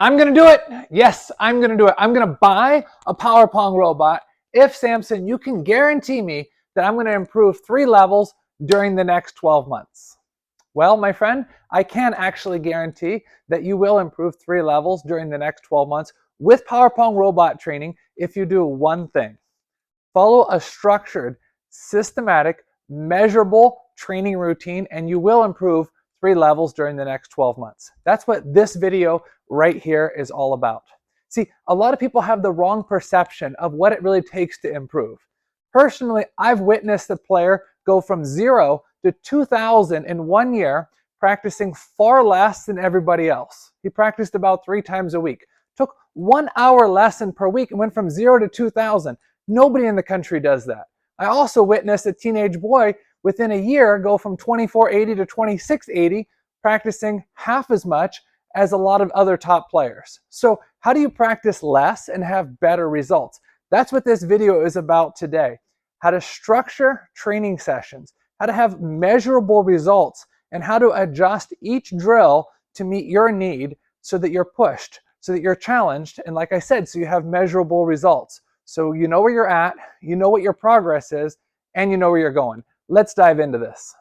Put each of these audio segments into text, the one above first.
I'm going to do it. Yes, I'm going to do it. I'm going to buy a Power Pong robot if, Samson, you can guarantee me that I'm going to improve 3 levels during the next 12 months. Well, my friend, I can actually guarantee that you will improve 3 levels during the next 12 months with Power Pong robot training if you do one thing. Follow a structured, systematic, measurable training routine, and you will improve 3 levels during the next 12 months. That's what this video right here is all about. See, a lot of people have the wrong perception of what it really takes to improve. Personally, I've witnessed a player go from 0 to 2,000 in 1 year, practicing far less than everybody else. He practiced about 3 times a week, took 1 hour lesson per week, and went from 0 to 2,000. Nobody in the country does that. I also witnessed a teenage boy within a year go from 2480 to 2680, practicing half as much as a lot of other top players. So how do you practice less and have better results? That's what this video is about today. How to structure training sessions, how to have measurable results, and how to adjust each drill to meet your need so that you're pushed, so that you're challenged, and like I said, so you have measurable results. So you know where you're at, you know what your progress is, and you know where you're going. Let's dive into this.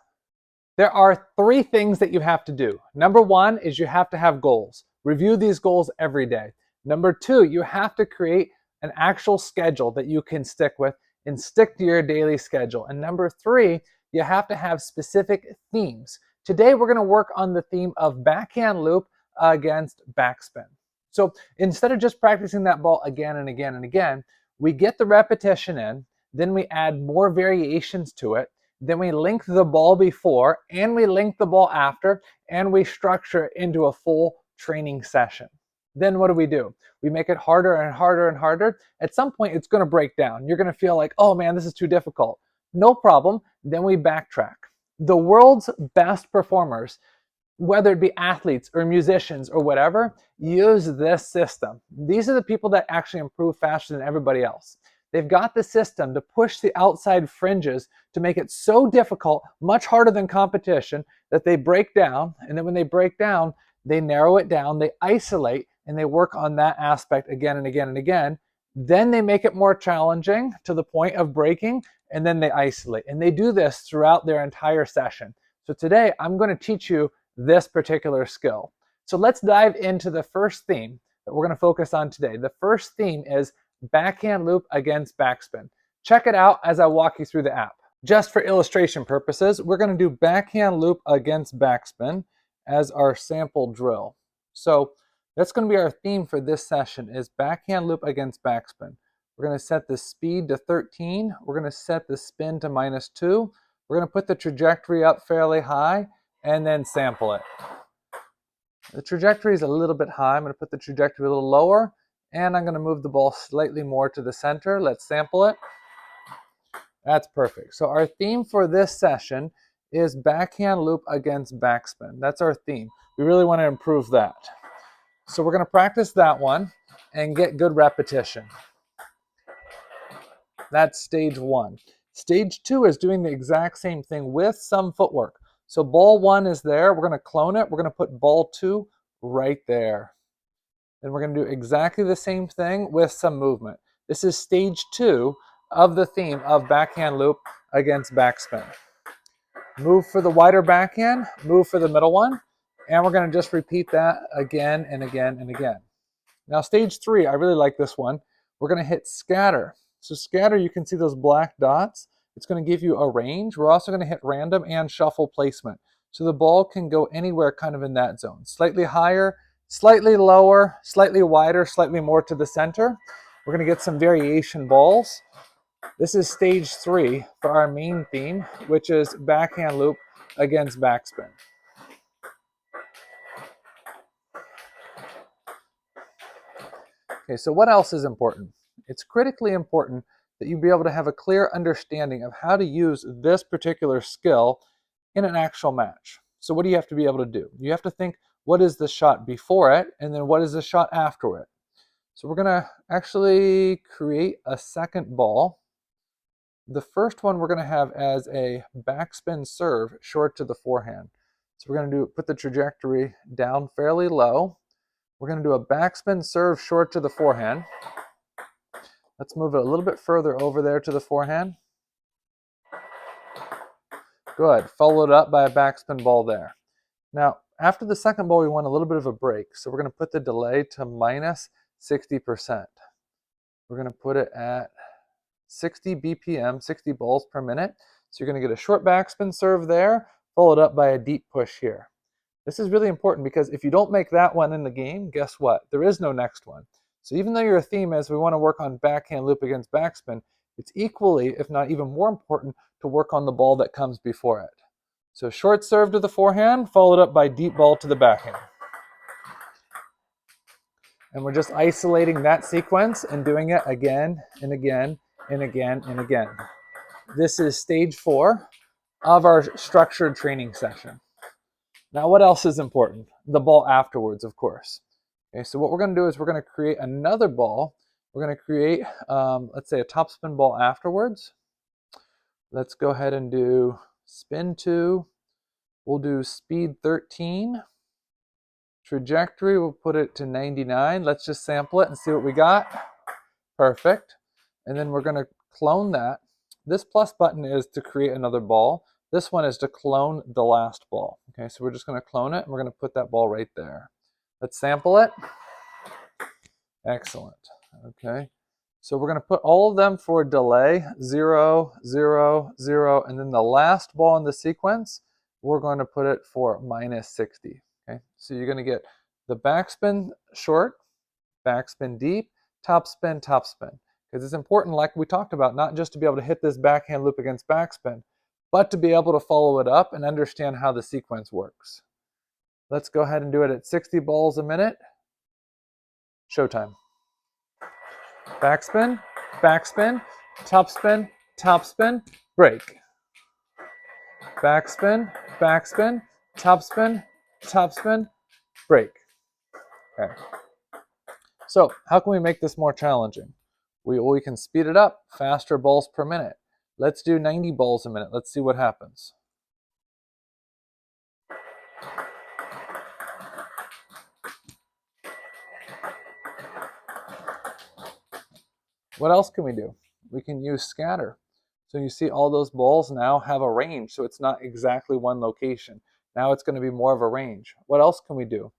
There are 3 things that you have to do. Number 1 is you have to have goals. Review these goals every day. Number 2, you have to create an actual schedule that you can stick with and stick to your daily schedule. And number 3, you have to have specific themes. Today we're going to work on the theme of backhand loop against backspin. So instead of just practicing that ball again and again and again, we get the repetition in, then we add more variations to it, then we link the ball before and we link the ball after, and we structure it into a full training session. Then what do? We make it harder and harder and harder. At some point, it's going to break down. You're going to feel like, oh man, this is too difficult. No problem. Then we backtrack. The world's best performers, whether it be athletes or musicians or whatever, use this system. These are the people that actually improve faster than everybody else. They've got the system to push the outside fringes to make it so difficult, much harder than competition, that they break down. And then when they break down, they narrow it down, they isolate, and they work on that aspect again and again and again. Then they make it more challenging to the point of breaking, and then they isolate. And they do this throughout their entire session. So today, I'm going to teach you this particular skill. So let's dive into the first theme that we're going to focus on today. The first theme is backhand loop against backspin. Check it out as I walk you through the app. Just for illustration purposes, we're going to do backhand loop against backspin as our sample drill. So that's going to be our theme for this session, is backhand loop against backspin. We're going to set the speed to 13. We're going to set the spin to -2. We're going to put the trajectory up fairly high and then sample it. The trajectory is a little bit high. I'm going to put the trajectory a little lower, and I'm going to move the ball slightly more to the center. Let's sample it. That's perfect. So our theme for this session is backhand loop against backspin. That's our theme. We really want to improve that. So we're going to practice that one and get good repetition. That's stage 1. Stage 2 is doing the exact same thing with some footwork. So ball 1 is there. We're going to clone it. We're going to put ball 2 right there. Then we're going to do exactly the same thing with some movement. This is stage 2 of the theme of backhand loop against backspin. Move for the wider backhand, move for the middle one, and we're going to just repeat that again and again and again. Now stage 3, I really like this one. We're going to hit scatter. So scatter, you can see those black dots. It's going to give you a range. We're also going to hit random and shuffle placement. So the ball can go anywhere kind of in that zone. Slightly higher, slightly lower, slightly wider, slightly more to the center. We're going to get some variation balls. This is stage 3 for our main theme, which is backhand loop against backspin. Okay, so what else is important? It's critically important that you be able to have a clear understanding of how to use this particular skill in an actual match. So what do you have to be able to do? You have to think, what is the shot before it, and then what is the shot after it? So we're going to actually create a second ball. The first one we're going to have as a backspin serve short to the forehand. So we're going to put the trajectory down fairly low. We're going to do a backspin serve short to the forehand. Let's move it a little bit further over there to the forehand. Good. Followed up by a backspin ball there. Now, after the second ball, we want a little bit of a break. So we're going to put the delay to minus 60%. We're going to put it at 60 BPM, 60 balls per minute. So you're going to get a short backspin serve there, followed up by a deep push here. This is really important because if you don't make that one in the game, guess what? There is no next one. So even though your theme is we want to work on backhand loop against backspin, it's equally, if not even more important, to work on the ball that comes before it. So short serve to the forehand, followed up by deep ball to the backhand. And we're just isolating that sequence and doing it again and again and again and again. This is stage 4 of our structured training session. Now, what else is important? The ball afterwards, of course. Okay, so what we're going to do is we're going to create another ball. We're going to create, let's say, a topspin ball afterwards. Let's go ahead and do spin 2. We'll do speed 13. Trajectory, we'll put it to 99. Let's just sample it and see what we got. Perfect. And then we're going to clone that. This plus button is to create another ball. This one is to clone the last ball. Okay, so we're just going to clone it and we're going to put that ball right there. Let's sample it. Excellent. Okay, so we're going to put all of them for delay 0, 0, 0, and then the last ball in the sequence, we're going to put it for minus 60. Okay, so you're going to get the backspin short, backspin deep, topspin, topspin. Because it's important, like we talked about, not just to be able to hit this backhand loop against backspin, but to be able to follow it up and understand how the sequence works. Let's go ahead and do it at 60 balls a minute. Showtime. Backspin, backspin, topspin, topspin, break. Backspin, backspin, topspin, topspin, break. Okay. So how can we make this more challenging? We can speed it up, faster balls per minute. Let's do 90 balls a minute. Let's see what happens. What else can we do? We can use scatter. So you see all those balls now have a range, so it's not exactly one location. Now it's going to be more of a range. What else can we do?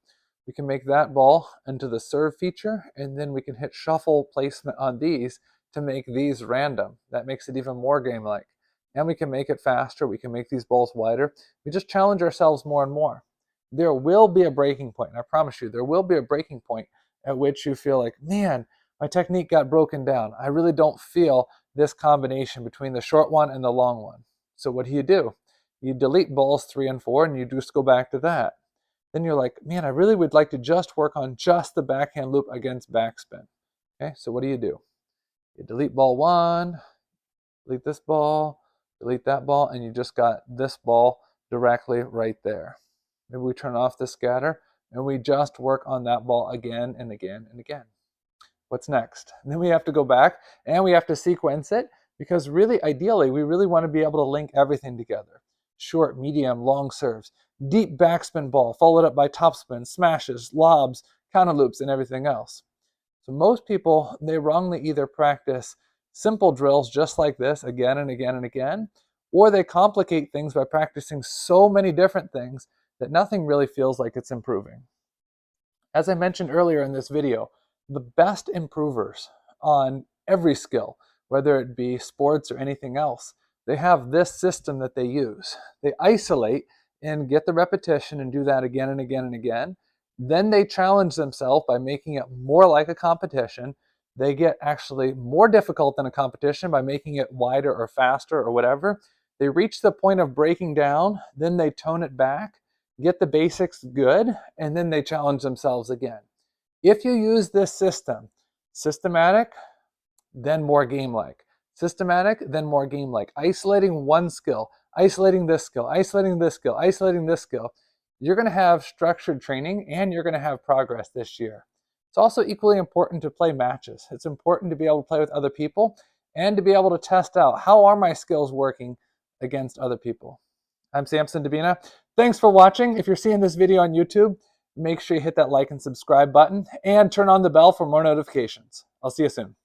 We can make that ball into the serve feature, and then we can hit shuffle placement on these to make these random. That makes it even more game-like. And we can make it faster. We can make these balls wider. We just challenge ourselves more and more. There will be a breaking point, and I promise you, there will be a breaking point at which you feel like, man, my technique got broken down. I really don't feel this combination between the short one and the long one. So what do? You delete balls 3 and 4, and you just go back to that. Then you're like, man, I really would like to just work on just the backhand loop against backspin. Okay, so what do? You delete ball 1, delete this ball, delete that ball, and you just got this ball directly right there. Maybe we turn off the scatter, and we just work on that ball again and again and again. What's next? And then we have to go back, and we have to sequence it, because really, ideally, we really want to be able to link everything together. Short, medium, long serves, deep backspin ball, followed up by topspin, smashes, lobs, counter loops, and everything else. So most people, they wrongly either practice simple drills just like this again and again and again, or they complicate things by practicing so many different things that nothing really feels like it's improving. As I mentioned earlier in this video, the best improvers on every skill, whether it be sports or anything else, they have this system that they use. They isolate and get the repetition and do that again and again and again. Then they challenge themselves by making it more like a competition. They get actually more difficult than a competition by making it wider or faster or whatever. They reach the point of breaking down, then they tone it back, get the basics good, and then they challenge themselves again. If you use this system, systematic, then more game-like. Systematic, then more game-like. Isolating one skill, isolating this skill, isolating this skill, isolating this skill. You're going to have structured training and you're going to have progress this year. It's also equally important to play matches. It's important to be able to play with other people and to be able to test out how are my skills working against other people. I'm Samson Dabina. Thanks for watching. If you're seeing this video on YouTube, Make sure you hit that like and subscribe button and turn on the bell for more notifications. I'll see you soon.